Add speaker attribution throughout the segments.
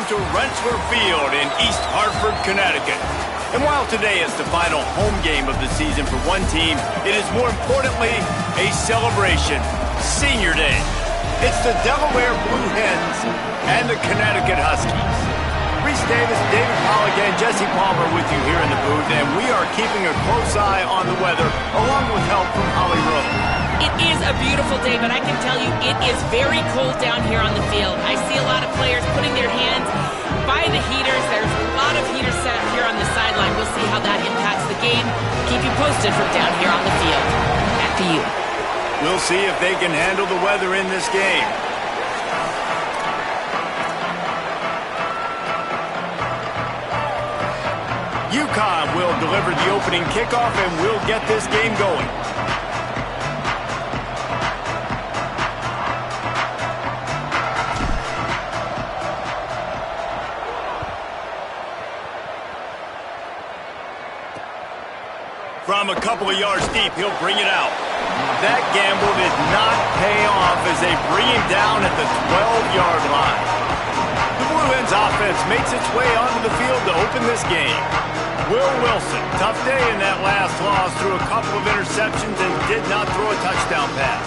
Speaker 1: to Rensselaer Field in East Hartford, Connecticut. And while today is the final home game of the season for one team, it is more importantly a celebration, Senior Day. It's the Delaware Blue Hens and the Connecticut Huskies. Reese Davis, David Pollack, and Jesse Palmer with you here in the booth, and we are keeping a close eye on the weather, along with help from Holly Rowe.
Speaker 2: It is a beautiful day, but I can tell you it is very cold down here on the field. I see a lot of players putting their hands by the heaters. There's a lot of heaters set up here on the sideline. We'll see how that impacts the game. Keep you posted from down here on the field. Back to you.
Speaker 1: We'll see if they can handle the weather in this game. UConn will deliver the opening kickoff, and we'll get this game going. From a couple of yards deep, he'll bring it out. That gamble did not pay off as they bring him down at the 12-yard line. The Blue Hens offense makes its way onto the field to open this game. Will Wilson, tough day in that last loss, threw a couple of interceptions and did not throw a touchdown pass.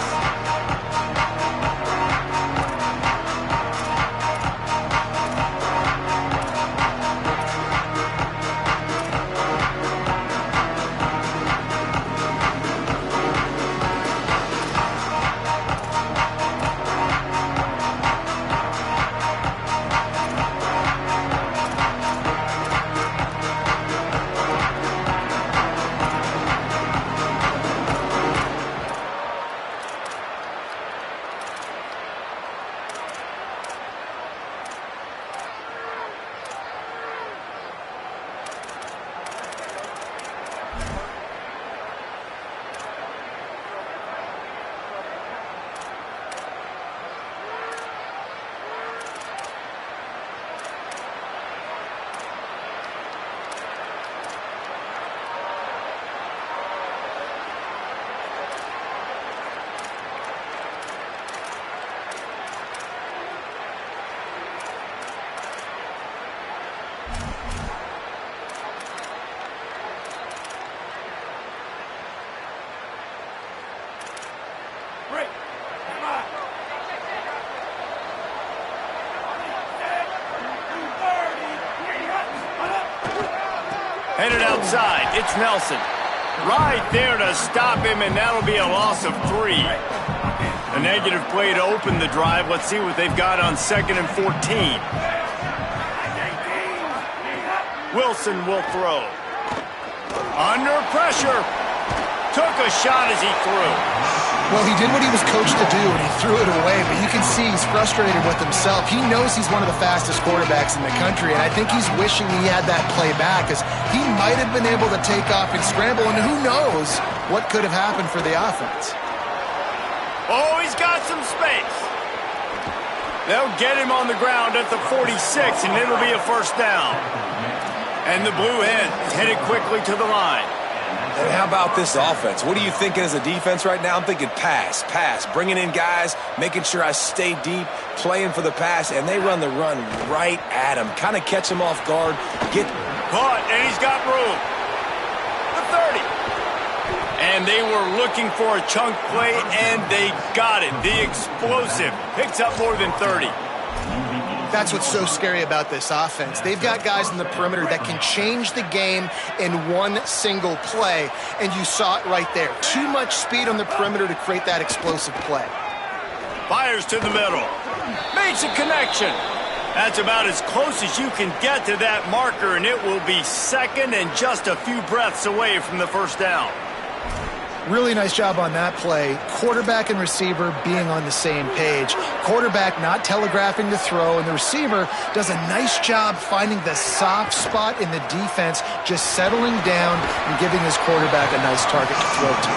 Speaker 1: Headed outside, it's Nelson. Right there to stop him, and that'll be a loss of 3. A negative play to open the drive. Let's see what they've got on 2nd and 14. Wilson will throw. Under pressure. Took a shot as he threw.
Speaker 3: Well, he did what he was coached to do, and he threw it away, but you can see he's frustrated with himself. He knows he's one of the fastest quarterbacks in the country, and I think he's wishing he had that play back, because he might have been able to take off and scramble, and who knows what could have happened for the offense.
Speaker 1: Oh, he's got some space. They'll get him on the ground at the 46, and it'll be a first down. And the Blue Hens headed quickly to the line.
Speaker 4: And how about this offense? What are you thinking as a defense right now? I'm thinking pass, bringing in guys, making sure I stay deep, playing for the pass, and they run the run right at him. Kind of catch him off guard. Get
Speaker 1: caught, and he's got room. The 30. And they were looking for a chunk play, and they got it. The explosive picks up more than 30.
Speaker 3: That's what's so scary about this offense. They've got guys in the perimeter that can change the game in one single play, and you saw it right there. Too much speed on the perimeter to create that explosive play.
Speaker 1: Fires to the middle. Makes a connection. That's about as close as you can get to that marker, and it will be 2nd and just a few breaths away from the first down.
Speaker 3: Really nice job on that play. Quarterback and receiver being on the same page. Quarterback not telegraphing the throw, and the receiver does a nice job finding the soft spot in the defense, just settling down and giving his quarterback a nice target to throw to.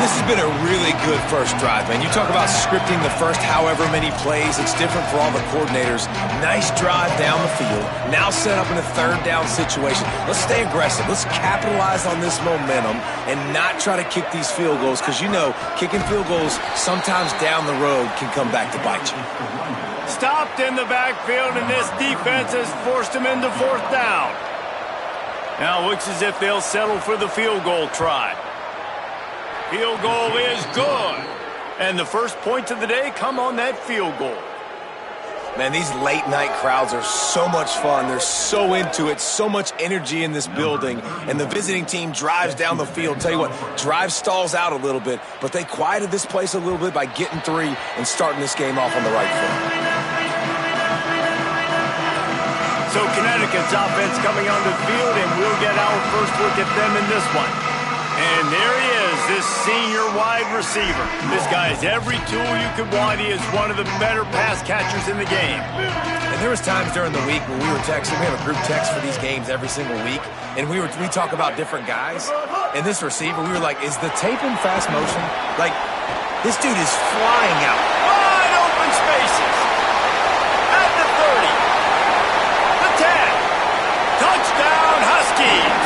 Speaker 4: This has been a really good first drive, man. You talk about scripting the first however many plays. It's different for all the coordinators. Nice drive down the field. Now set up in a 3rd down situation. Let's stay aggressive. Let's capitalize on this momentum and not try to kick these field goals, because you know kicking field goals sometimes down the road can come back to bite you.
Speaker 1: Stopped in the backfield, and this defense has forced him into fourth down. Now it looks as if they'll settle for the field goal try. Field goal is good. And the first points of the day come on that field goal.
Speaker 4: Man, these late-night crowds are so much fun. They're so into it, so much energy in this building. And the visiting team drives down the field. Tell you what, drive stalls out a little bit, but they quieted this place a little bit by getting 3 and starting this game off on the right foot.
Speaker 1: So Connecticut's offense coming onto the field, and we'll get our first look at them in this one. And there he is, this senior wide receiver. This guy has every tool you could want. He is one of the better pass catchers in the game.
Speaker 4: And there was times during the week when we were texting. We have a group text for these games every single week, and we talk about different guys. And this receiver, we were like, is the tape in fast motion? Like, this dude is flying out.
Speaker 1: Wide open spaces. At the 30. The 10. Touchdown, Huskies.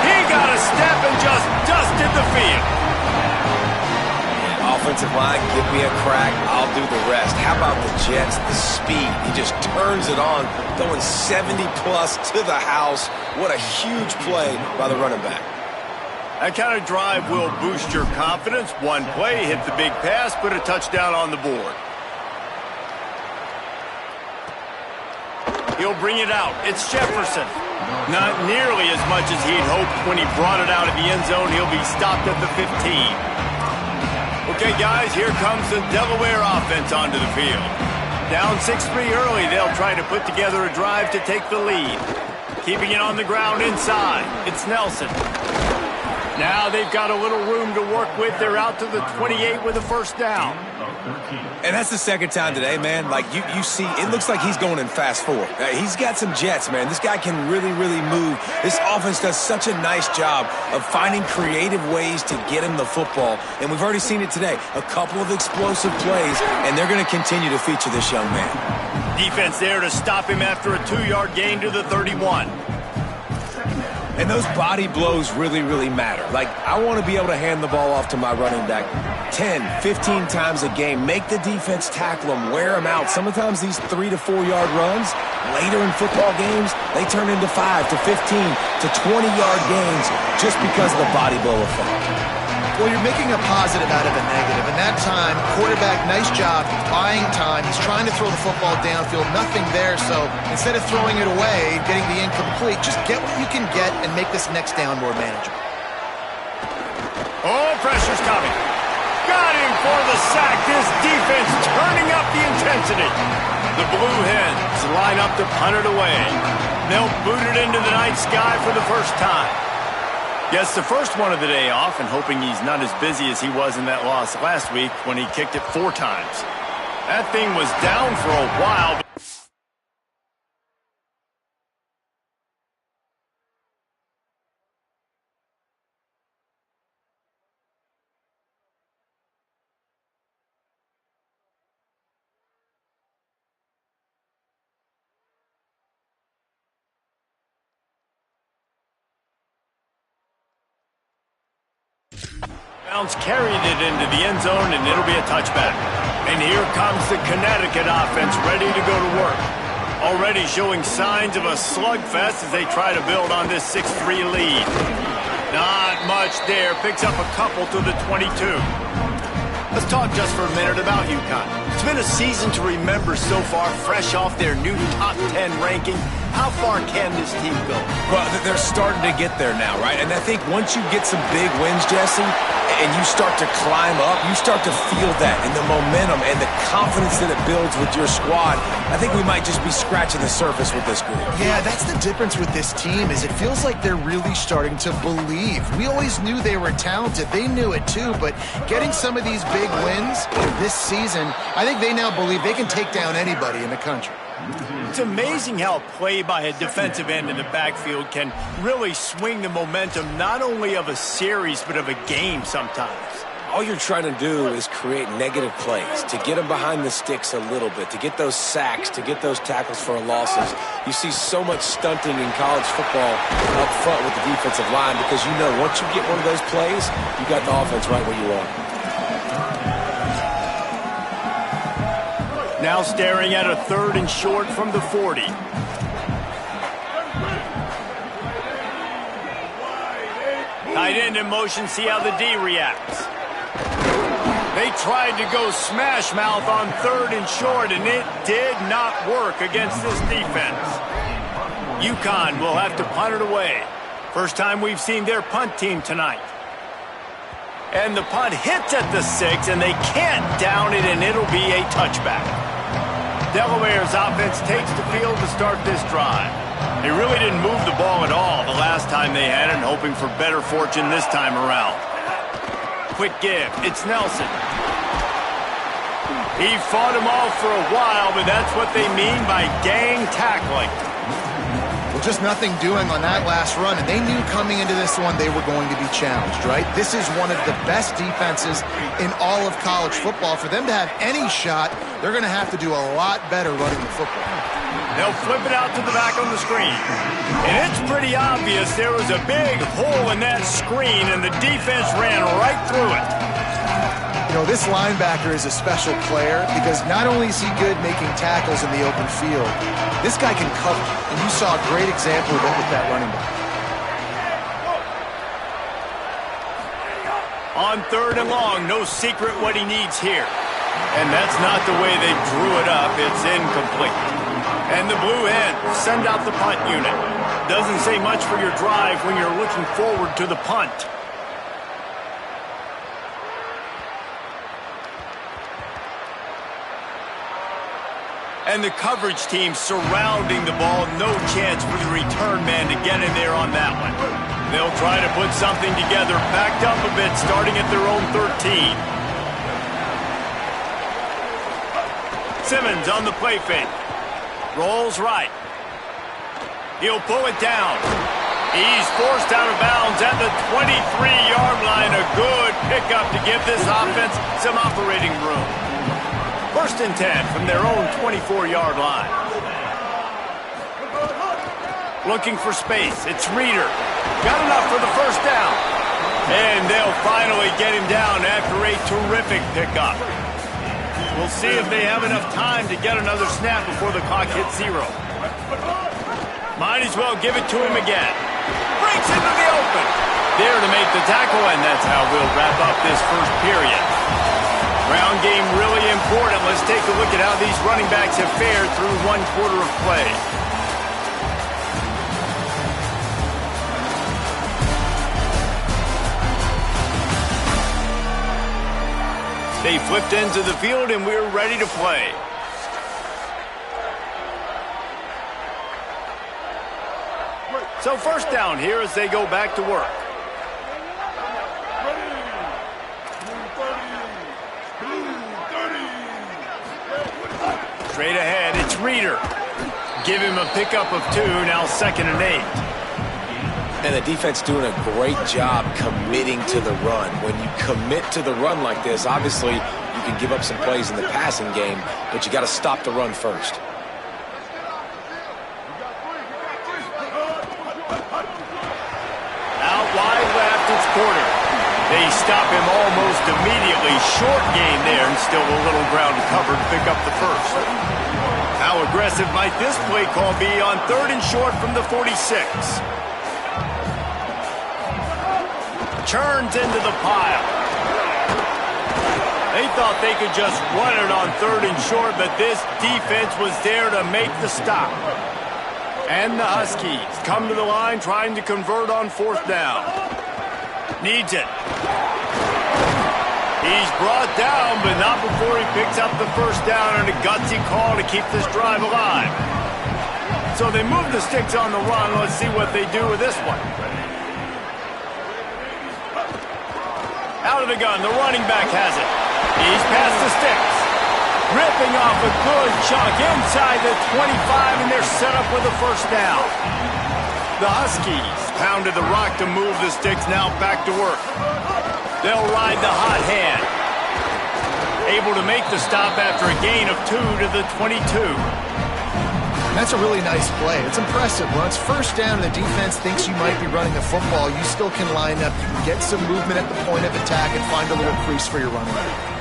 Speaker 1: He got a step and just dusted the field.
Speaker 4: Offensive line, give me a crack, I'll do the rest. How about the Jets, the speed? He just turns it on, going 70-plus to the house. What a huge play by the running back.
Speaker 1: That kind of drive will boost your confidence. One play, hit the big pass, put a touchdown on the board. He'll bring it out. It's Jefferson. Not nearly as much as he'd hoped when he brought it out of the end zone. He'll be stopped at the 15. Okay, guys, here comes the Delaware offense onto the field. Down 6-3 early, they'll try to put together a drive to take the lead. Keeping it on the ground inside. It's Nelson. Now they've got a little room to work with. They're out to the 28 with a first down.
Speaker 4: And that's the second time today, man. Like, you see, it looks like he's going in fast forward. He's got some jets, man. This guy can really, really move. This offense does such a nice job of finding creative ways to get him the football. And we've already seen it today. A couple of explosive plays, and they're going to continue to feature this young man.
Speaker 1: Defense there to stop him after a 2-yard gain to the 31.
Speaker 4: And those body blows really, really matter. Like, I want to be able to hand the ball off to my running back 10, 15 times a game. Make the defense tackle them, wear them out. Sometimes these 3 to 4 yard runs, later in football games, they turn into 5 to 15 to 20-yard gains just because of the body blow effect.
Speaker 3: Well, you're making a positive out of a negative. And that time, quarterback, nice job, buying time. He's trying to throw the football downfield, nothing there. So instead of throwing it away, getting the incomplete, just get what you can get and make this next down more manageable.
Speaker 1: Oh, pressure's coming. Got him for the sack. This defense turning up the intensity. The Blue Hens line up to punt it away. They'll boot it into the night sky for the first time. Gets the first one of the day off, and hoping he's not as busy as he was in that loss last week when he kicked it 4 times. That thing was down for a while. Bounce carried it into the end zone, and it'll be a touchback. And here comes the Connecticut offense ready to go to work. Already showing signs of a slugfest as they try to build on this 6-3 lead. Not much there. Picks up a couple to the 22. Let's talk just for a minute about UConn. It's been a season to remember so far, fresh off their new top 10 ranking. How far can this team go?
Speaker 4: Well, they're starting to get there now, right? And I think once you get some big wins, Jesse, and you start to climb up, you start to feel that and the momentum and the confidence that it builds with your squad. I think we might just be scratching the surface with this group.
Speaker 3: Yeah, that's the difference with this team is it feels like they're really starting to believe. We always knew they were talented. They knew it too, but getting some of these big wins this season, I think they now believe they can take down anybody in the country.
Speaker 1: It's amazing how play by a defensive end in the backfield can really swing the momentum not only of a series but of a game sometimes.
Speaker 4: All you're trying to do is create negative plays, to get them behind the sticks a little bit, to get those sacks, to get those tackles for losses. You see so much stunting in college football up front with the defensive line because you know once you get one of those plays, you got the offense right where you are.
Speaker 1: now staring at a 3rd and short from the 40. Tight end in motion, see how the D reacts. They tried to go smash mouth on 3rd and short, and it did not work against this defense. UConn will have to punt it away. First time we've seen their punt team tonight. And the punt hits at the 6, and they can't down it, and it'll be a touchback. Delaware's offense takes the field to start this drive. They really didn't move the ball at all the last time they had it, hoping for better fortune this time around. Quick give. It's Nelson. He fought him off for a while, but that's what they mean by gang tackling.
Speaker 3: Well, just nothing doing on that last run, and they knew coming into this one they were going to be challenged, right? This is one of the best defenses in all of college football. For them to have any shot, they're going to have to do a lot better running the football.
Speaker 1: They'll flip it out to the back on the screen. And it's pretty obvious there was a big hole in that screen, and the defense ran right through it.
Speaker 3: You know, this linebacker is a special player because not only is he good making tackles in the open field, this guy can cover. And you saw a great example of it with that running back.
Speaker 1: On 3rd and long, no secret what he needs here. And that's not the way they drew it up. It's incomplete. And the Blue Hens send out the punt unit. Doesn't say much for your drive when you're looking forward to the punt. And the coverage team surrounding the ball. No chance for the return man to get in there on that one. They'll try to put something together, backed up a bit, starting at their own 13. Simmons on the play fake. Rolls right. He'll pull it down. He's forced out of bounds at the 23-yard line. A good pickup to give this offense some operating room. 1st and 10 from their own 24-yard line. Looking for space. It's Reeder. Got enough for the 1st down. And they'll finally get him down after a terrific pickup. We'll see if they have enough time to get another snap before the clock hits 0. Might as well give it to him again. Breaks into the open. There to make the tackle, and that's how we'll wrap up this first period. Ground game really important. Let's take a look at how these running backs have fared through 1 quarter of play. They flipped into the field, and we're ready to play. So 1st down here as they go back to work. Straight ahead, it's Reeder. Give him a pickup of 2, now 2nd and 8.
Speaker 4: And the defense doing a great job committing to the run. When you commit to the run like this, obviously you can give up some plays in the passing game, but you got to stop the run first.
Speaker 1: Out wide left, it's Porter. They stop him almost immediately. Short gain there, and still a little ground to cover to pick up the 1st. How aggressive might this play call be on 3rd and short from the 46? Churns into the pile. They thought they could just run it on 3rd and short, but this defense was there to make the stop. And the Huskies come to the line trying to convert on 4th down. Needs it. He's brought down, but not before he picks up the 1st down, and a gutsy call to keep this drive alive. So they move the sticks on the run. Let's see what they do with this one. Out of the gun, the running back has it. He's past the sticks. Ripping off a good chunk inside the 25, and they're set up with a 1st down. The Huskies pounded the rock to move the sticks, now back to work. They'll ride the hot hand. Able to make the stop after a gain of 2 to the 22.
Speaker 3: That's a really nice play. It's impressive. When it's 1st down and the defense thinks you might be running the football, you still can line up. You can get some movement at the point of attack and find a little crease for your running back.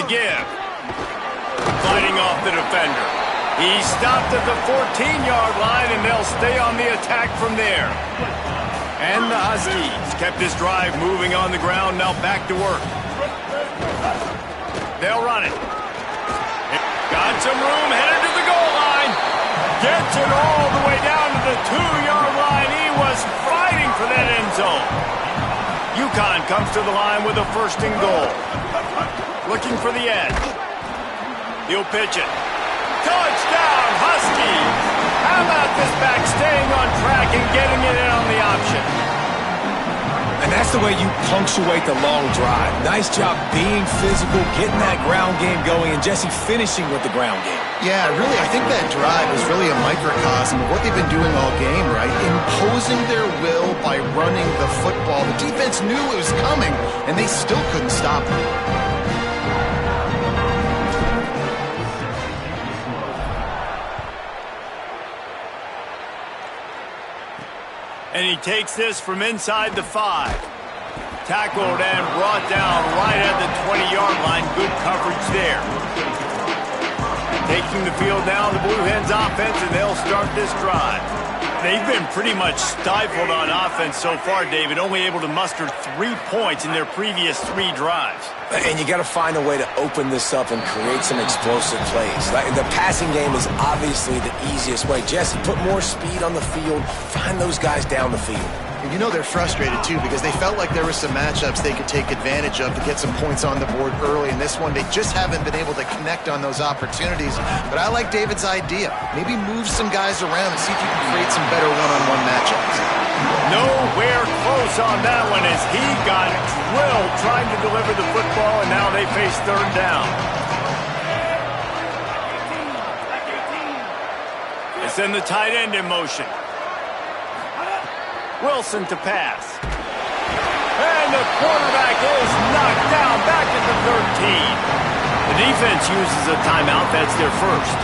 Speaker 1: give. Fighting off the defender. He stopped at the 14-yard line, and they'll stay on the attack from there. And the Huskies kept this drive moving on the ground, now back to work. They'll run it. Got some room, headed to the goal line. Gets it all the way down to the 2-yard line. He was fighting for that end zone. UConn comes to the line with a 1st and goal. Looking for the edge. He'll pitch it. Touchdown, Huskies! How about this back staying on track and getting it in on the option?
Speaker 4: And that's the way you punctuate the long drive. Nice job being physical, getting that ground game going, and Jesse finishing with the ground game.
Speaker 3: Yeah, really, I think that drive is really a microcosm of what they've been doing all game, right? Imposing their will by running the football. The defense knew it was coming, and they still couldn't stop it.
Speaker 1: And he takes this from inside the 5. Tackled and brought down right at the 20-yard line. Good coverage there. Taking the field now, the Blue Hens offense, and they'll start this drive. They've been pretty much stifled on offense so far, David, only able to muster 3 points in their previous 3 drives.
Speaker 4: And you got to find a way to open this up and create some explosive plays. Like, the passing game is obviously the easiest way. Jesse, put more speed on the field. Find those guys down the field.
Speaker 3: And you know they're frustrated, too, because they felt like there were some matchups they could take advantage of to get some points on the board early. In this one, they just haven't been able to connect on those opportunities. But I like David's idea. Maybe move some guys around and see if you can create some better one-on-one matchups.
Speaker 1: Nowhere close on that one as he got drilled trying to deliver the football, and now they face 3rd down. They send the tight end in motion. Wilson to pass. And the quarterback is knocked down back at the 13. The defense uses a timeout. That's their first.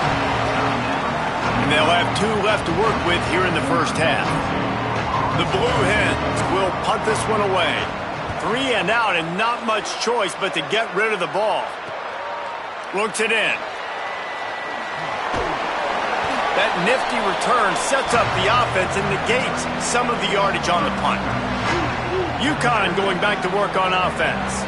Speaker 1: And they'll have 2 left to work with here in the first half. The Blue Hens will punt this one away. 3 and out and not much choice but to get rid of the ball. Looks it in. That nifty return sets up the offense and negates some of the yardage on the punt. UConn going back to work on offense.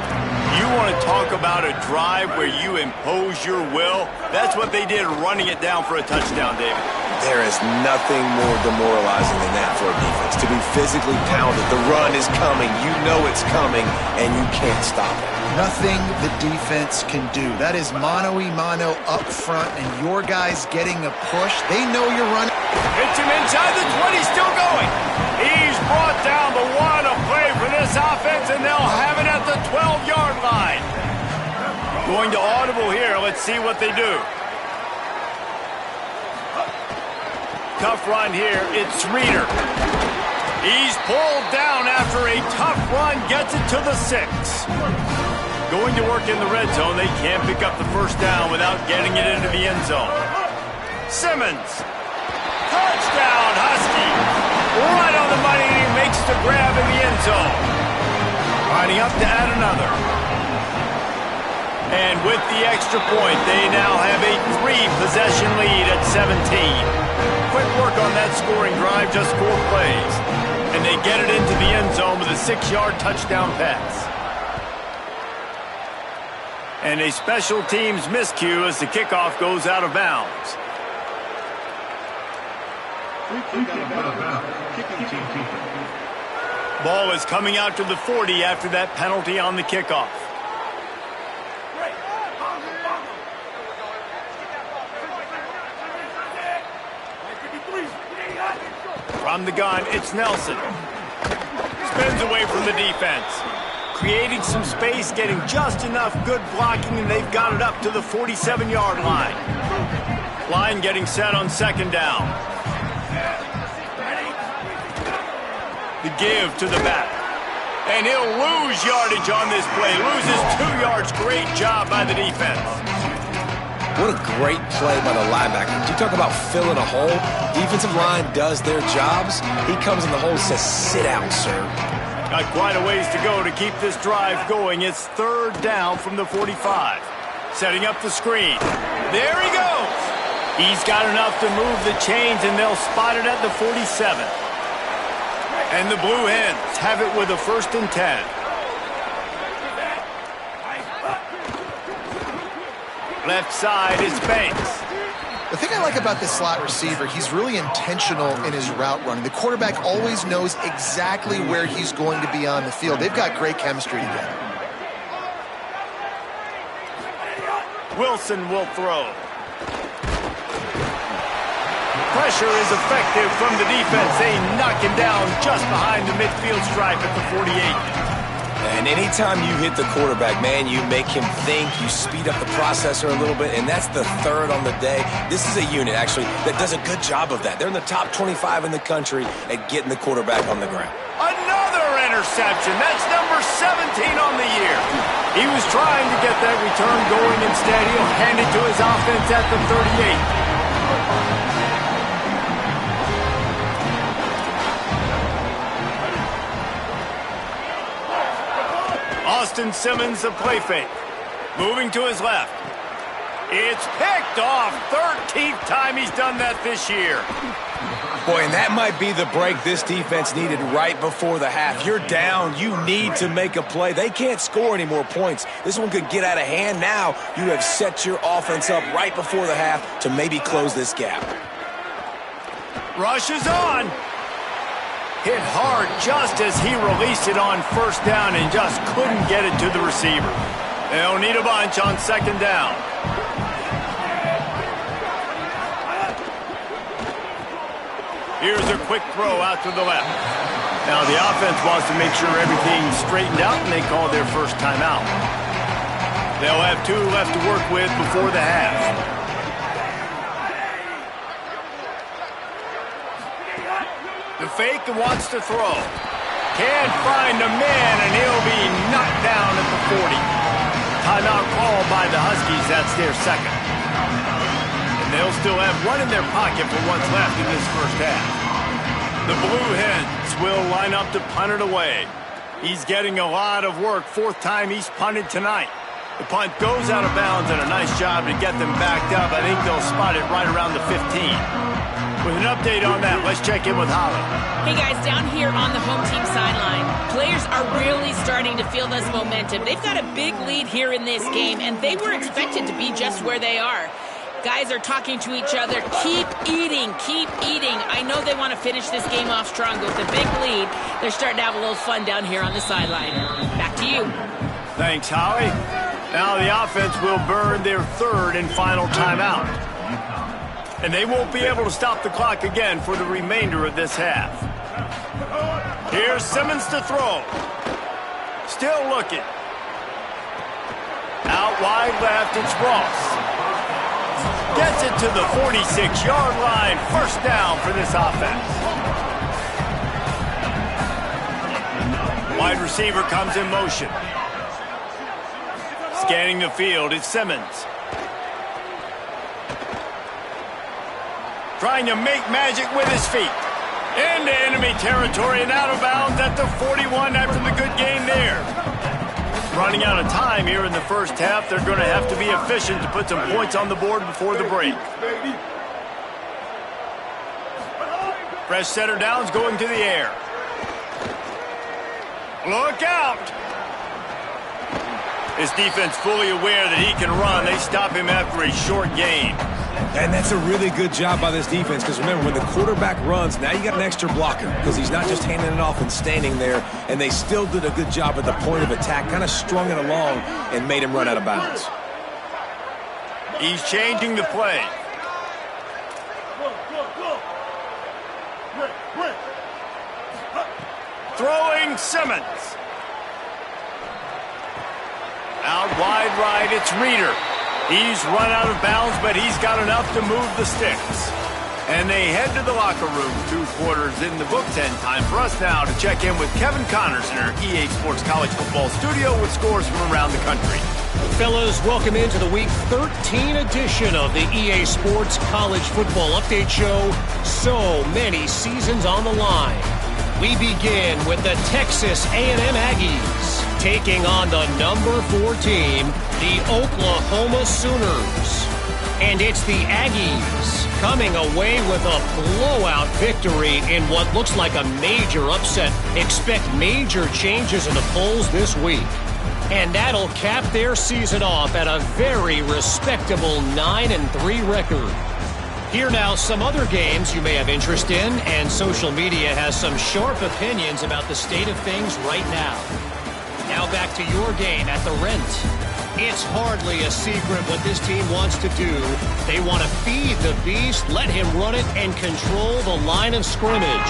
Speaker 1: You want to talk about a drive where you impose your will? That's what they did, running it down for a touchdown, David.
Speaker 4: There is nothing more demoralizing than that for a defense. To be physically pounded, the run is coming, you know it's coming, and you can't stop it.
Speaker 3: Nothing the defense can do. That is mano-a-mano up front, and your guys getting a push. They know you're running.
Speaker 1: Hits him inside the 20, still going. He's brought down the one to play for this offense, and they'll have it at the 12-yard line. Going to audible here. Let's see what they do. Tough run here. It's Reeder. He's pulled down after a tough run. Gets it to the 6. Going to work in the red zone. They can't pick up the first down without getting it into the end zone. Simmons. Touchdown, Husky. Right on the money, and he makes the grab in the end zone. Lining up to add another. And with the extra point, they now have a 3-possession lead at 17. Quick work on that scoring drive, just 4 plays. And they get it into the end zone with a 6-yard touchdown pass. And a special teams miscue as the kickoff goes out of bounds. Ball is coming out to the 40 after that penalty on the kickoff. From the gun, it's Nelson. Spins away from the defense. Creating some space, getting just enough good blocking, and they've got it up to the 47-yard line. Line getting set on 2nd down. The give to the back. And he'll lose yardage on this play. Loses 2 yards. Great job by the defense.
Speaker 4: What a great play by the linebacker. You talk about filling a hole. Defensive line does their jobs. He comes in the hole and says, sit down, sir.
Speaker 1: Got quite a ways to go to keep this drive going. It's 3rd down from the 45. Setting up the screen. There he goes. He's got enough to move the chains, and they'll spot it at the 47. And the Blue Hens have it with a 1st and 10. Left side is Banks.
Speaker 3: The thing I like about this slot receiver, he's really intentional in his route running. The quarterback always knows exactly where he's going to be on the field. They've got great chemistry together.
Speaker 1: Wilson will throw. Pressure is effective from the defense. They knock him down just behind the midfield stripe at the 48.
Speaker 4: And anytime you hit the quarterback, man, you make him think, you speed up the processor a little bit, and that's the 3rd on the day. This is a unit, actually, that does a good job of that. They're in the top 25 in the country at getting the quarterback on the ground.
Speaker 1: Another interception. That's number 17 on the year. He was trying to get that return going. Instead, he'll hand it to his offense at the 38. Austin Simmons, the play fake. Moving to his left. It's picked off. 13th time he's done that this year.
Speaker 4: Boy, and that might be the break this defense needed right before the half. You're down. You need to make a play. They can't score any more points. This one could get out of hand now. You have set your offense up right before the half to maybe close this gap.
Speaker 1: Rush is on. Hit hard just as he released it on 1st down and just couldn't get it to the receiver. They'll need a bunch on 2nd down. Here's a quick throw out to the left. Now the offense wants to make sure everything's straightened out, and they call their 1st timeout. They'll have 2 left to work with before the half. The fake wants to throw. Can't find a man, and he'll be knocked down at the 40. Timeout called by the Huskies. That's their 2nd. And they'll still have 1 in their pocket for what's left in this 1st half. The Blue Hens will line up to punt it away. He's getting a lot of work. 4th time he's punted tonight. The punt goes out of bounds, and a nice job to get them backed up. I think they'll spot it right around the 15. With an update on that, let's check in with Holly.
Speaker 2: Hey guys, down here on the home team sideline, players are really starting to feel this momentum. They've got a big lead here in this game, and they were expected to be just where they are. Guys are talking to each other. Keep eating, keep eating. I know they want to finish this game off strong with a big lead. They're starting to have a little fun down here on the sideline. Back to you.
Speaker 1: Thanks, Holly. Now the offense will burn their 3rd and final timeout. And they won't be able to stop the clock again for the remainder of this half. Here's Simmons to throw. Still looking. Out wide left, it's Ross. Gets it to the 46-yard line. 1st down for this offense. Wide receiver comes in motion. Scanning the field, it's Simmons. Trying to make magic with his feet. Into enemy territory and out of bounds at the 41 after the good game there. Running out of time here in the 1st half. They're going to have to be efficient to put some points on the board before the break. Fresh setter downs going to the air. Look out! His defense fully aware that he can run. They stop him after a short gain.
Speaker 4: And that's a really good job by this defense, because remember, when the quarterback runs, now you got an extra blocker, because he's not just handing it off and standing there, and they still did a good job at the point of attack, kind of strung it along and made him run out of bounds.
Speaker 1: He's changing the play. Throwing Simmons. Out wide right, it's Reeder. He's run out of bounds, but he's got enough to move the sticks. And they head to the locker room. 2 quarters in the books, and time for us now to check in with Kevin Connors in our EA Sports College Football Studio with scores from around the country.
Speaker 5: Fellas, welcome into the Week 13 edition of the EA Sports College Football Update Show. So many seasons on the line. We begin with the Texas A&M Aggies. taking on the number 4 team, the Oklahoma Sooners. And it's the Aggies coming away with a blowout victory in what looks like a major upset. Expect major changes in the polls this week. And that'll cap their season off at a very respectable 9-3 record. Here now, some other games you may have interest in, and social media has some sharp opinions about the state of things right now. Now back to your game at the Rent. It's hardly a secret what this team wants to do. They want to feed the beast, let him run it, and control the line of scrimmage.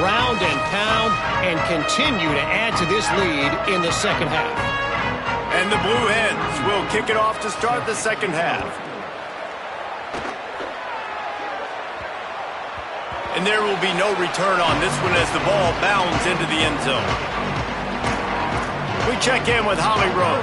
Speaker 5: Ground and pound, and continue to add to this lead in the second half.
Speaker 1: And the Blue Hens will kick it off to start the second half. And there will be no return on this one as the ball bounds into the end zone. We check in with Holly Rowe.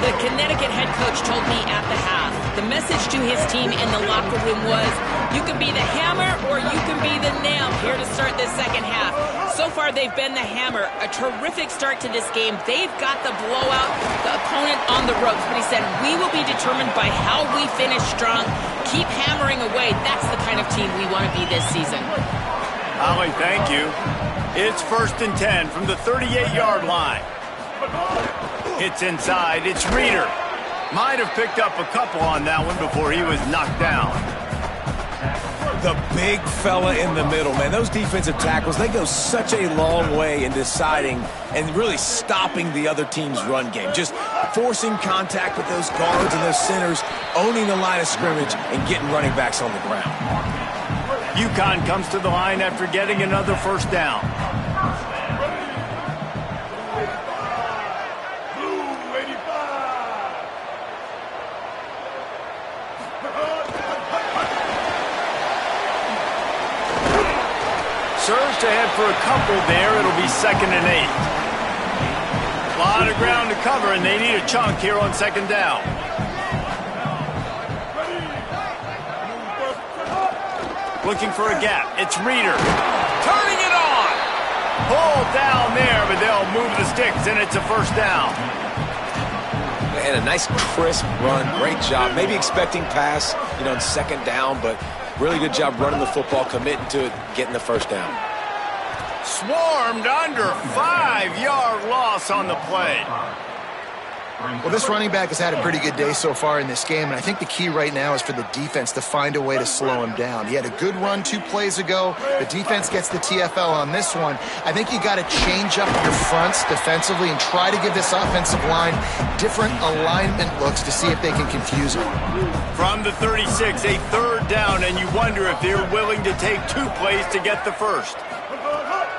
Speaker 2: The Connecticut head coach told me at the half, the message to his team in the locker room was, you can be the hammer or you can be the nail here to start this second half. So far, they've been the hammer. A terrific start to this game. They've got the blowout, the opponent on the ropes. But he said, we will be determined by how we finish strong. Keep hammering away. That's the kind of team we want to be this season.
Speaker 1: Holly, thank you. It's 1st and 10 from the 38-yard line. It's inside. It's Reeder. Might have picked up a couple on that one before he was knocked down.
Speaker 4: The big fella in the middle, man. Those defensive tackles, they go such a long way in deciding and really stopping the other team's run game. Just forcing contact with those guards and those centers, owning the line of scrimmage, and getting running backs on the ground.
Speaker 1: UConn comes to the line after getting another first down. Serves to head for a couple there. It'll be 2nd and 8. A lot of ground to cover, and they need a chunk here on 2nd down. Looking for a gap. It's Reeder. Turning it on. Pulled down there, but they'll move the sticks, and it's a first down.
Speaker 4: And a nice crisp run. Great job. Maybe expecting pass, on 2nd down, but really good job running the football, committing to it, getting the first down.
Speaker 1: Swarmed under 5-yard loss on the play.
Speaker 3: Well, this running back has had a pretty good day so far in this game, and I think the key right now is for the defense to find a way to slow him down. He had a good run 2 plays ago. The defense gets the TFL on this one. I think you got to change up your fronts defensively and try to give this offensive line different alignment looks to see if they can confuse him.
Speaker 1: From the 36, a 3rd down, and you wonder if they're willing to take 2 plays to get the first.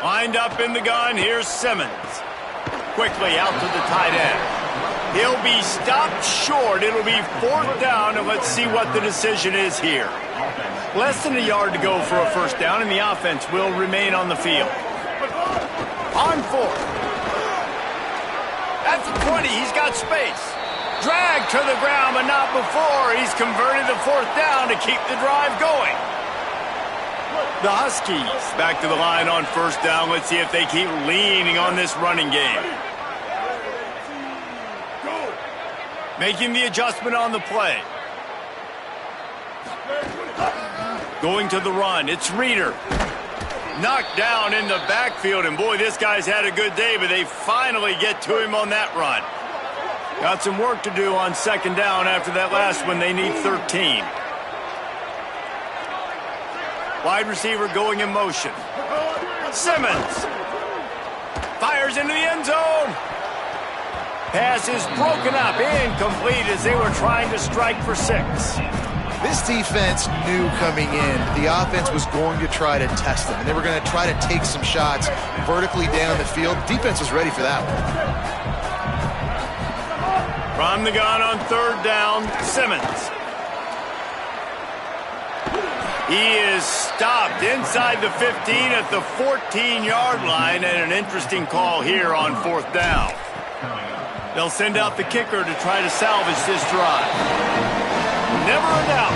Speaker 1: Lined up in the gun, here's Simmons. Quickly out to the tight end. He'll be stopped short. It'll be 4th down, and let's see what the decision is here. Less than a yard to go for a first down, and the offense will remain on the field. On 4th. At the 20, he's got space. Dragged to the ground, but not before. He's converted the 4th down to keep the drive going. The Huskies back to the line on 1st down. Let's see if they keep leaning on this running game. Making the adjustment on the play. Going to the run. It's Reeder. Knocked down in the backfield. And boy, this guy's had a good day, but they finally get to him on that run. Got some work to do on 2nd down after that last one. They need 13. Wide receiver going in motion. Simmons. Fires into the end zone. Pass is broken up, incomplete as they were trying to strike for 6.
Speaker 3: This defense knew coming in the offense was going to try to test them, and they were going to try to take some shots vertically down the field. Defense was ready for that one.
Speaker 1: From the gun on 3rd down, Simmons. He is stopped inside the 15 at the 14-yard line, and an interesting call here on 4th down. They'll send out the kicker to try to salvage this drive. Never a doubt.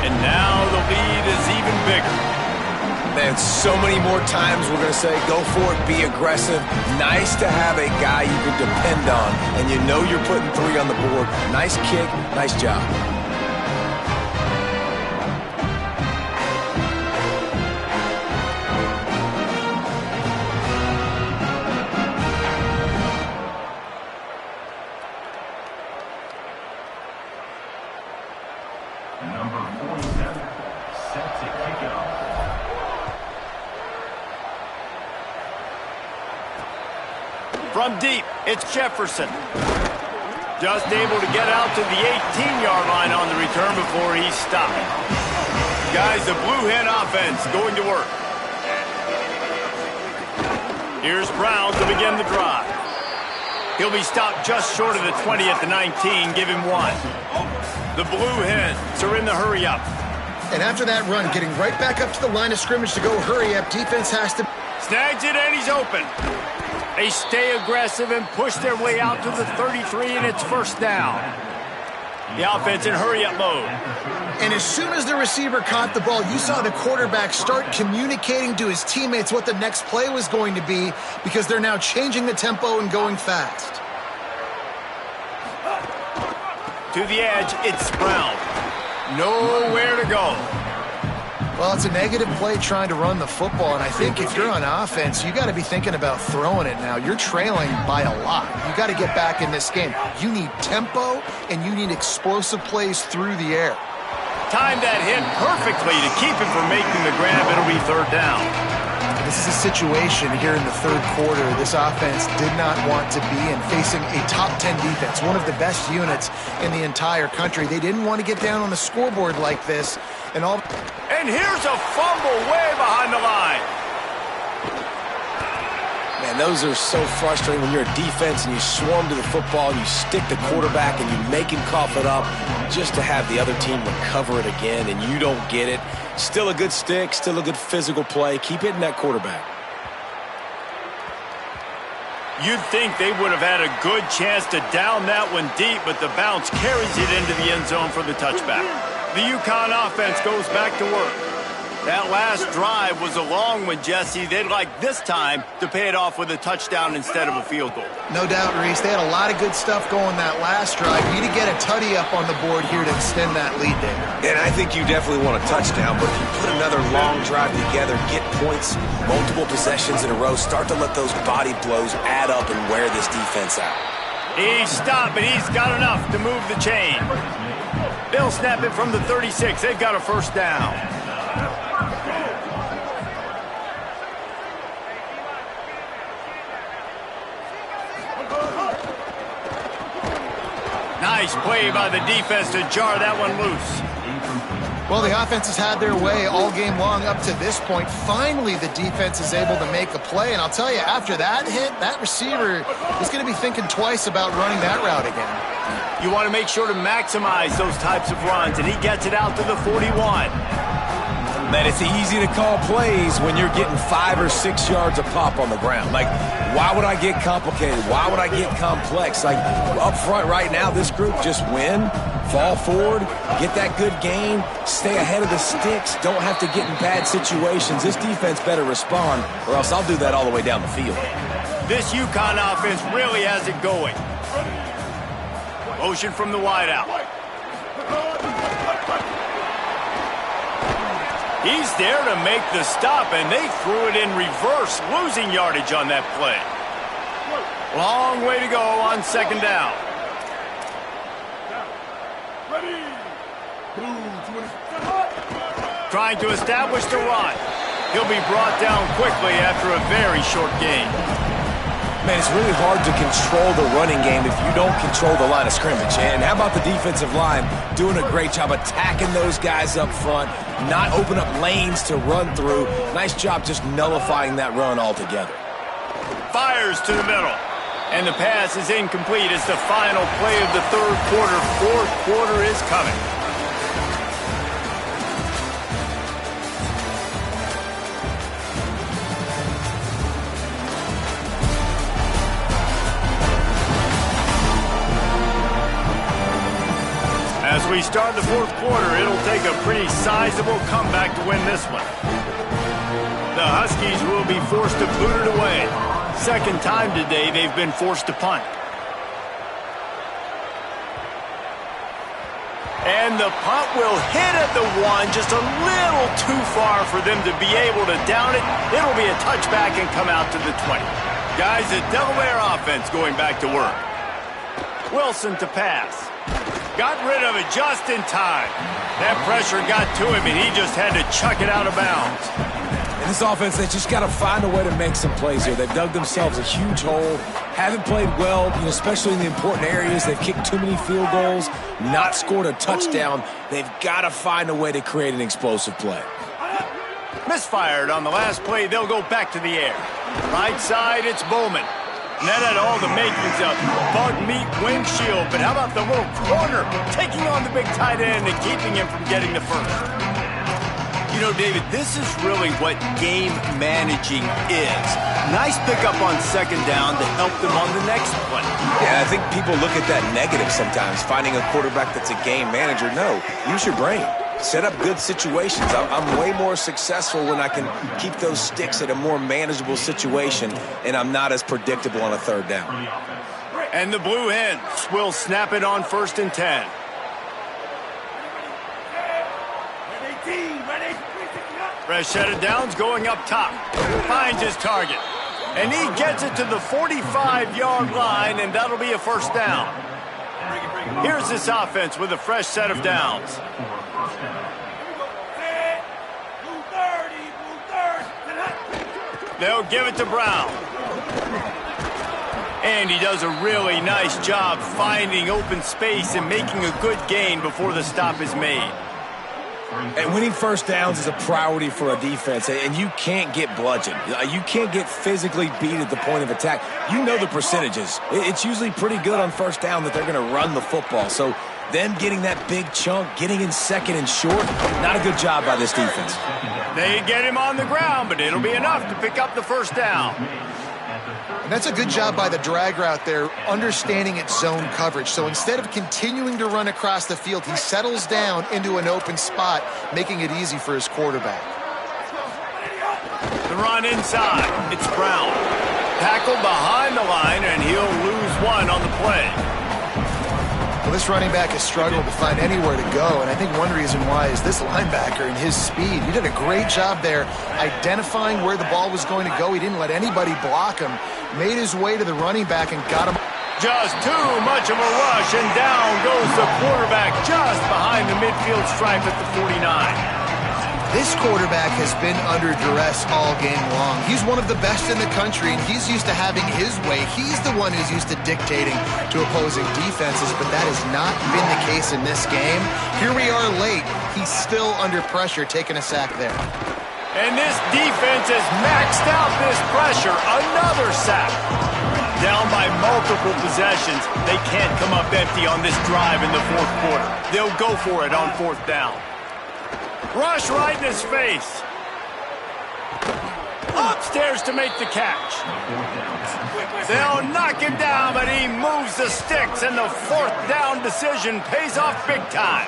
Speaker 1: And now the lead is even bigger.
Speaker 4: Man, so many more times we're going to say, go for it, be aggressive. Nice to have a guy you can depend on, and you know you're putting 3 on the board. Nice kick, nice job.
Speaker 1: From deep, it's Jefferson. Just able to get out to the 18-yard line on the return before he's stopped. Guys, the Blue Hen offense going to work. Here's Brown to begin the drive. He'll be stopped just short of the 20 at the 19. Give him 1. The Blue Hens are in the hurry-up.
Speaker 3: And after that run, getting right back up to the line of scrimmage to go hurry-up, defense has to...
Speaker 1: Snags it, and he's open. They stay aggressive and push their way out to the 33, and it's first down. The offense in hurry-up mode.
Speaker 3: And as soon as the receiver caught the ball, you saw the quarterback start communicating to his teammates what the next play was going to be, because they're now changing the tempo and going fast.
Speaker 1: To the edge, it's Brown. Nowhere to go.
Speaker 3: Well, it's a negative play trying to run the football, and I think if you're on offense, you got to be thinking about throwing it now. You're trailing by a lot. You got to get back in this game. You need tempo, and you need explosive plays through the air.
Speaker 1: Timed that hit perfectly to keep him from making the grab. It'll be third down.
Speaker 3: This is a situation here in the third quarter this offense did not want to be in, facing a top 10 defense, one of the best units in the entire country. They didn't want to get down on the scoreboard like this.
Speaker 1: And here's a fumble way behind the line.
Speaker 4: Man, those are so frustrating when you're a defense and you swarm to the football and you stick the quarterback and you make him cough it up just to have the other team recover it again and you don't get it. Still a good stick, still a good physical play. Keep hitting that quarterback.
Speaker 1: You'd think they would have had a good chance to down that one deep, but the bounce carries it into the end zone for the touchback. The UConn offense goes back to work. That last drive was a long one, Jesse. They'd like this time to pay it off with a touchdown instead of a field goal.
Speaker 3: No doubt, Reese. They had a lot of good stuff going that last drive. You need to get a tutty up on the board here to extend that lead there.
Speaker 4: And I think you definitely want a touchdown, but if you put another long drive together, get points, multiple possessions in a row, start to let those body blows add up and wear this defense out.
Speaker 1: He's stopped, but he's got enough to move the chain. They'll snap it from the 36. They've got a first down. Nice play by the defense to jar that one loose.
Speaker 3: Well, the offense has had their way all game long up to this point. Finally, the defense is able to make a play. And I'll tell you, after that hit, that receiver is going to be thinking twice about running that route again.
Speaker 1: You want to make sure to maximize those types of runs, and he gets it out to the 41.
Speaker 4: Man, it's easy to call plays when you're getting 5 or 6 yards a pop on the ground. Like, why would I get complicated? Why would I get complex? Like, up front right now, this group just win, fall forward, get that good gain, stay ahead of the sticks, don't have to get in bad situations. This defense better respond, or else I'll do that all the way down the field.
Speaker 1: This UConn offense really has it going. Motion from the wideout. He's there to make the stop, and they threw it in reverse, losing yardage on that play. Long way to go on second down. Trying to establish the run. He'll be brought down quickly after a very short gain.
Speaker 4: Man, it's really hard to control the running game if you don't control the line of scrimmage. And how about the defensive line doing a great job attacking those guys up front, not open up lanes to run through. Nice job just nullifying that run altogether.
Speaker 1: Fires to the middle. And the pass is incomplete. It's the final play of the third quarter. Fourth quarter is coming. As we start the fourth quarter, it'll take a pretty sizable comeback to win this one. The Huskies will be forced to boot it away. Second time today they've been forced to punt. And the punt will hit at the 1, just a little too far for them to be able to down it. It'll be a touchback and come out to the 20. Guys, the Delaware offense going back to work. Wilson to pass. Got rid of it just in time. That pressure got to him, and he just had to chuck it out of bounds.
Speaker 4: And this offense, they just got to find a way to make some plays here. They've dug themselves a huge hole. Haven't played well, especially in the important areas. They've kicked too many field goals, not scored a touchdown. They've got to find a way to create an explosive play.
Speaker 1: Misfired on the last play. They'll go back to the air. Right side, it's Bowman. And that had all the makings of bug meat windshield. But how about the little corner taking on the big tight end and keeping him from getting the first? You know, David, this is really what game managing is. Nice pickup on second down to help them on the next play.
Speaker 4: Yeah, I think people look at that negative sometimes, finding a quarterback that's a game manager. No, use your brain. Set up good situations. I'm way more successful when I can keep those sticks at a more manageable situation, and I'm not as predictable on a third down.
Speaker 1: And the Blue Hens will snap it on 1st and 10. Fresh set of downs going up top. Finds his target. And he gets it to the 45-yard line, and that'll be a first down. Here's this offense with a fresh set of downs. They'll give it to Brown. And he does a really nice job finding open space and making a good gain before the stop is made.
Speaker 4: And winning first downs is a priority for a defense, and you can't get bludgeoned. You can't get physically beat at the point of attack. You know the percentages. It's usually pretty good on first down that they're going to run the football. So them getting that big chunk, getting in second and short, not a good job by this defense.
Speaker 1: They get him on the ground, but it'll be enough to pick up the first down.
Speaker 3: And that's a good job by the drag route there, understanding its zone coverage. So instead of continuing to run across the field, he settles down into an open spot, making it easy for his quarterback.
Speaker 1: The run inside. It's Brown. Tackled behind the line, and he'll lose one on the play.
Speaker 3: Well, this running back has struggled to find anywhere to go, and I think one reason why is this linebacker and his speed. He did a great job there identifying where the ball was going to go. He didn't let anybody block him, made his way to the running back and got him.
Speaker 1: Just too much of a rush, and down goes the quarterback just behind the midfield stripe at the 49.
Speaker 3: This quarterback has been under duress all game long. He's one of the best in the country, and he's used to having his way. He's the one who's used to dictating to opposing defenses, but that has not been the case in this game. Here we are late. He's still under pressure, taking a sack there.
Speaker 1: And this defense has maxed out this pressure. Another sack. Down by multiple possessions. They can't come up empty on this drive in the fourth quarter. They'll go for it on 4th down. Rush right in his face. Upstairs to make the catch. They'll knock him down, but he moves the sticks, and the 4th down decision pays off big time.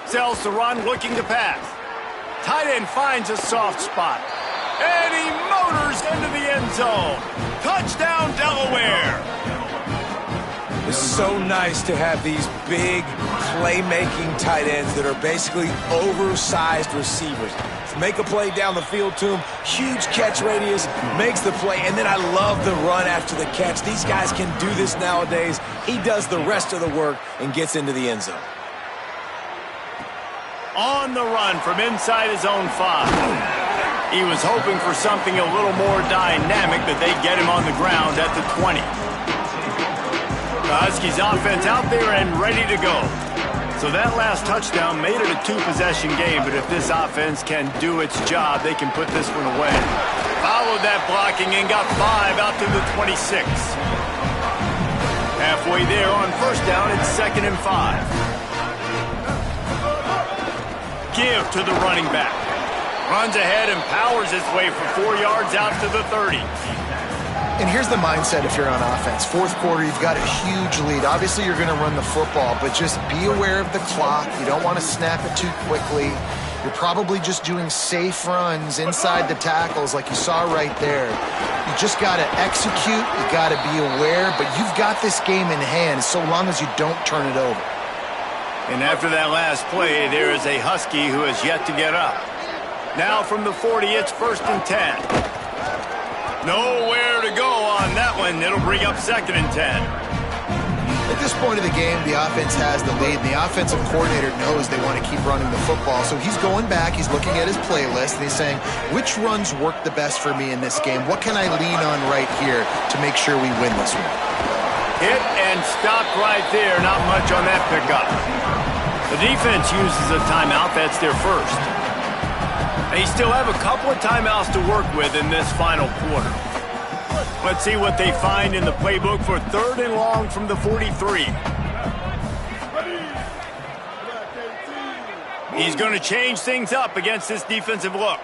Speaker 1: Sells to run, looking to pass. Tight end finds a soft spot. And he motors into the end zone. Touchdown, Delaware.
Speaker 4: It's so nice to have these big playmaking tight ends that are basically oversized receivers. Make a play down the field to him, huge catch radius, makes the play, and then I love the run after the catch. These guys can do this nowadays. He does the rest of the work and gets into the end zone.
Speaker 1: On the run from inside his own 5. He was hoping for something a little more dynamic, but they get him on the ground at the 20. The Huskies offense out there and ready to go. So that last touchdown made it a 2-possession game, but if this offense can do its job, they can put this one away. Followed that blocking and got 5 out to the 26. Halfway there on 1st down, it's 2nd and 5. Give to the running back. Runs ahead and powers his way for 4 yards out to the 30.
Speaker 3: And here's the mindset if you're on offense. Fourth quarter, you've got a huge lead. Obviously, you're going to run the football, but just be aware of the clock. You don't want to snap it too quickly. You're probably just doing safe runs inside the tackles like you saw right there. You just got to execute. You got to be aware, but you've got this game in hand so long as you don't turn it over.
Speaker 1: And after that last play, there is a Husky who has yet to get up. Now from the 40, it's 1st and 10. Nowhere to go on that one. It'll bring up 2nd and 10.
Speaker 3: At this point of the game, the offense has the lead, and the offensive coordinator knows they want to keep running the football. So he's going back, he's looking at his playlist, and he's saying, which runs work the best for me in this game? What can I lean on right here to make sure we win this one?
Speaker 1: Hit and stopped right there. Not much on that pickup. The defense uses a timeout. That's their first. They still have a couple of timeouts to work with in this final quarter. Let's see what they find in the playbook for 3rd and long from the 43. He's going to change things up against this defensive look.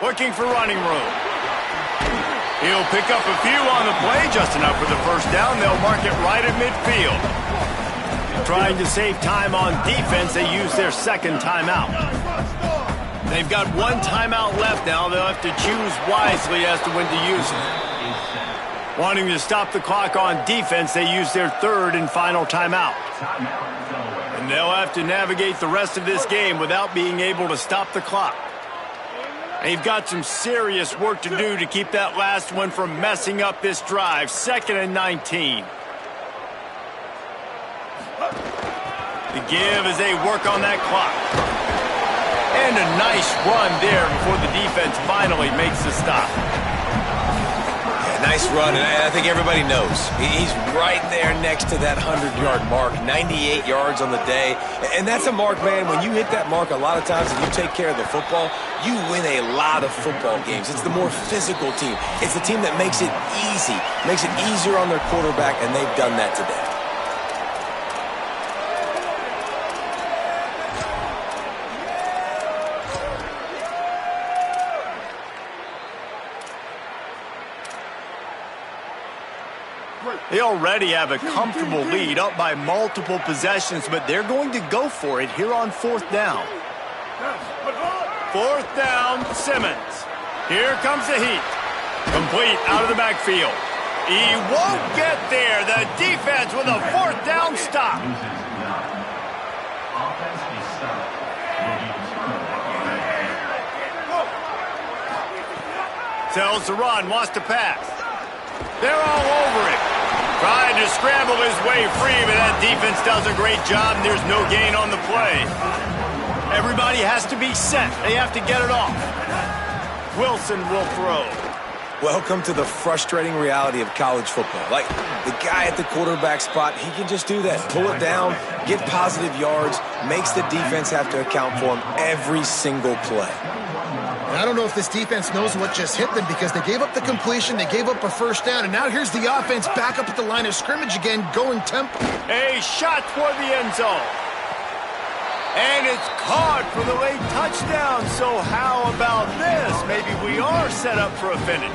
Speaker 1: Looking for running room. He'll pick up a few on the play, just enough for the first down. They'll mark it right at midfield. Trying to save time on defense, they use their 2nd timeout. They've got 1 timeout left now. They'll have to choose wisely as to when to use it. Wanting to stop the clock on defense, they use their 3rd and final timeout. And they'll have to navigate the rest of this game without being able to stop the clock. They've got some serious work to do to keep that last one from messing up this drive. 2nd and 19. The give as they work on that clock. And a nice run there before the defense finally makes the stop.
Speaker 4: Yeah, nice run, and I think everybody knows. He's right there next to that 100-yard mark, 98 yards on the day. And that's a mark, man. When you hit that mark a lot of times and you take care of the football, you win a lot of football games. It's the more physical team. It's the team that makes it easy, makes it easier on their quarterback, and they've done that today.
Speaker 1: They already have a comfortable lead, up by multiple possessions, but they're going to go for it here on 4th down. 4th down, Simmons. Here comes the heat. Complete out of the backfield. He won't get there. The defense with a 4th down stop. Tells the run, wants to pass. They're all over it. Trying to scramble his way free, but that defense does a great job, and there's no gain on the play. Everybody has to be set. They have to get it off. Wilson will throw.
Speaker 4: Welcome to the frustrating reality of college football. Like, the guy at the quarterback spot, he can just do that. Pull it down, get positive yards, makes the defense have to account for him every single play.
Speaker 3: And I don't know if this defense knows what just hit them because they gave up the completion, they gave up a 1st down, and now here's the offense back up at the line of scrimmage again, going tempo.
Speaker 1: A shot for the end zone. And it's caught for the late touchdown. So how about this? Maybe we are set up for a finish.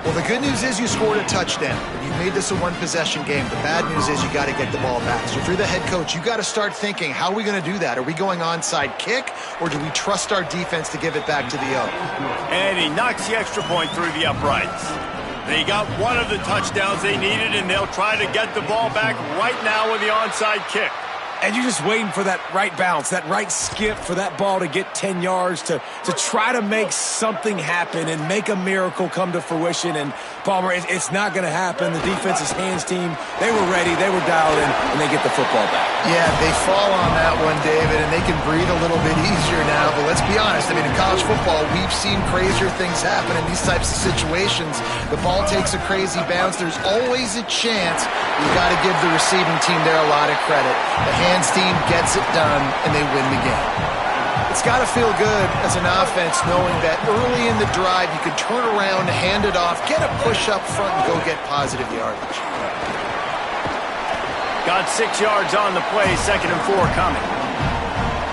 Speaker 3: Well, the good news is you scored a touchdown. You made this a 1-possession game. The bad news is you got to get the ball back. So if you're the head coach, you got to start thinking, how are we going to do that? Are we going onside kick, or do we trust our defense to give it back to the O?
Speaker 1: And he knocks the extra point through the uprights. They got one of the touchdowns they needed, and they'll try to get the ball back right now with the onside kick.
Speaker 4: And you're just waiting for that right bounce, that right skip for that ball to get 10 yards to try to make something happen and make a miracle come to fruition. And, Palmer, it's not going to happen. The defense's hands team, they were ready, they were dialed in, and they get the football back.
Speaker 3: Yeah, they fall on that one, David, and they can breathe a little bit easier now. But let's be honest, I mean, in college football, we've seen crazier things happen in these types of situations. The ball takes a crazy bounce. There's always a chance. You got to give the receiving team there a lot of credit. The hands team gets it done, and they win the game. It's got to feel good as an offense knowing that early in the drive you can turn around, hand it off, get a push up front, and go get positive yardage.
Speaker 1: Got 6 yards on the play, 2nd and 4 coming.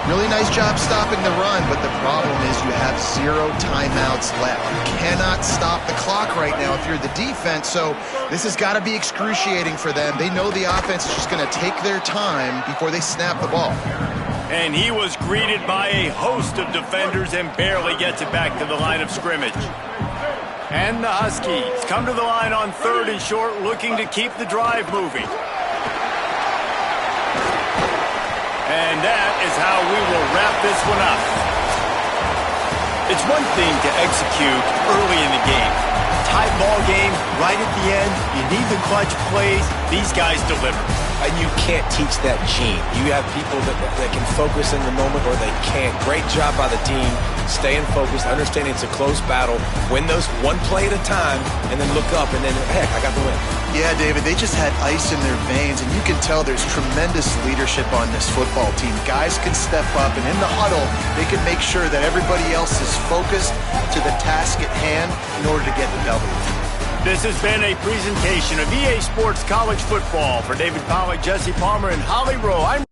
Speaker 3: Really nice job stopping the run, but the problem is you have 0 timeouts left. You cannot stop the clock right now if you're the defense, so this has got to be excruciating for them. They know the offense is just going to take their time before they snap the ball.
Speaker 1: And he was greeted by a host of defenders and barely gets it back to the line of scrimmage. And the Huskies come to the line on 3rd and short, looking to keep the drive moving. And that is how we will wrap this one up. It's one thing to execute early in the game. Tight ball game, right at the end, you need the clutch plays. These guys deliver.
Speaker 4: And you can't teach that gene. You have people that can focus in the moment or they can't. Great job by the team, staying focused, understanding it's a close battle, win those one play at a time, and then look up, and then, heck, I got the win.
Speaker 3: Yeah, David, they just had ice in their veins, and you can tell there's tremendous leadership on this football team. Guys can step up, and in the huddle, they can make sure that everybody else is focused to the task at hand in order to get the W.
Speaker 1: This has been a presentation of EA Sports College Football. For David Pollack, Jesse Palmer, and Holly Rowe, I'm